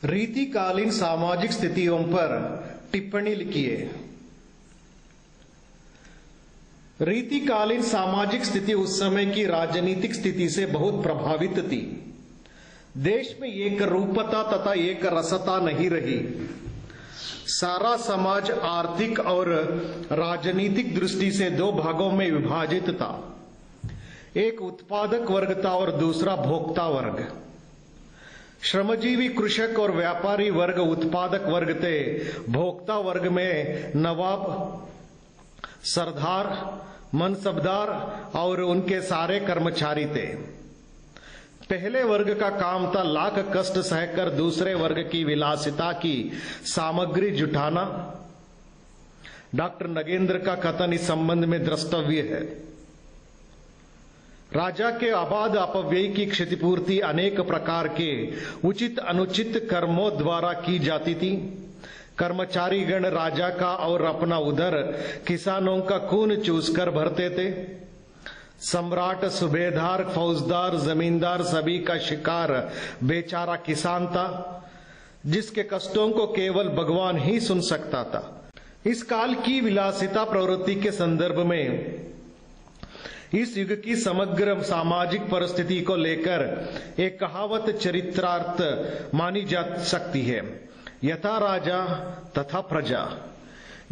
रीतिकालीन सामाजिक स्थितियों पर टिप्पणी लिखिए। रीतिकालीन सामाजिक स्थिति उस समय की राजनीतिक स्थिति से बहुत प्रभावित थी। देश में एक रूपता तथा एक रसता नहीं रही। सारा समाज आर्थिक और राजनीतिक दृष्टि से दो भागों में विभाजित था। एक उत्पादक वर्ग था और दूसरा भोक्ता वर्ग। श्रमजीवी कृषक और व्यापारी वर्ग उत्पादक वर्ग थे। भोक्ता वर्ग में नवाब, सरदार, मनसबदार और उनके सारे कर्मचारी थे। पहले वर्ग का काम था लाख कष्ट सहकर दूसरे वर्ग की विलासिता की सामग्री जुटाना। डॉक्टर नगेंद्र का कथन इस संबंध में द्रष्टव्य है। राजा के अबाध अपव्यय की क्षतिपूर्ति अनेक प्रकार के उचित अनुचित कर्मों द्वारा की जाती थी। कर्मचारी गण राजा का और अपना उधर किसानों का खून चूसकर भरते थे। सम्राट, सूबेदार, फौजदार, जमींदार सभी का शिकार बेचारा किसान था, जिसके कष्टों को केवल भगवान ही सुन सकता था। इस काल की विलासिता प्रवृत्ति के संदर्भ में इस युग की समग्र सामाजिक परिस्थिति को लेकर एक कहावत चरित्रार्थ मानी जा सकती है, यथा राजा तथा प्रजा।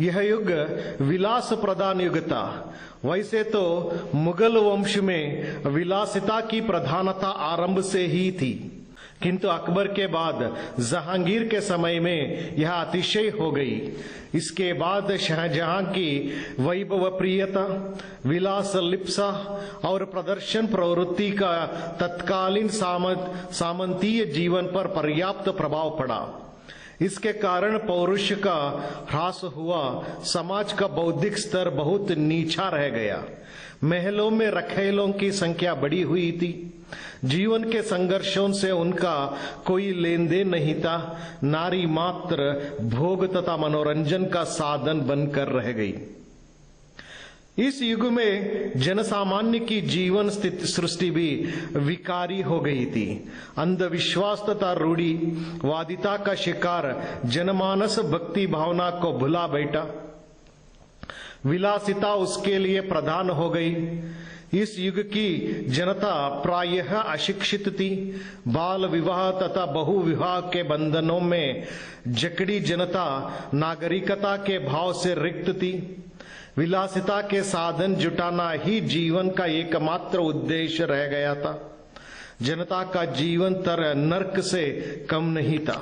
यह युग विलास प्रधान युग था। वैसे तो मुगल वंश में विलासिता की प्रधानता आरंभ से ही थी, किंतु अकबर के बाद जहांगीर के समय में यह अतिशय हो गई। इसके बाद शाहजहां की वैभव प्रियता, विलास लिप्सा और प्रदर्शन प्रवृत्ति का तत्कालीन सामंतीय जीवन पर पर्याप्त प्रभाव पड़ा। इसके कारण पौरुष का ह्रास हुआ। समाज का बौद्धिक स्तर बहुत नीचा रह गया। महलों में रखेलों की संख्या बढ़ी हुई थी। जीवन के संघर्षों से उनका कोई लेन देन नहीं था। नारी मात्र भोग तथा मनोरंजन का साधन बनकर रह गई। इस युग में जनसामान्य की जीवन स्थिति सृष्टि भी विकारी हो गई थी। अंधविश्वास तथा रूढ़िवादिता का शिकार जनमानस भक्ति भावना को भुला बैठा। विलासिता उसके लिए प्रधान हो गई। इस युग की जनता प्रायः अशिक्षित थी। बाल विवाह तथा बहु विवाह के बंधनों में जकड़ी जनता नागरिकता के भाव से रिक्त थी। विलासिता के साधन जुटाना ही जीवन का एकमात्र उद्देश्य रह गया था। जनता का जीवन तर नर्क से कम नहीं था।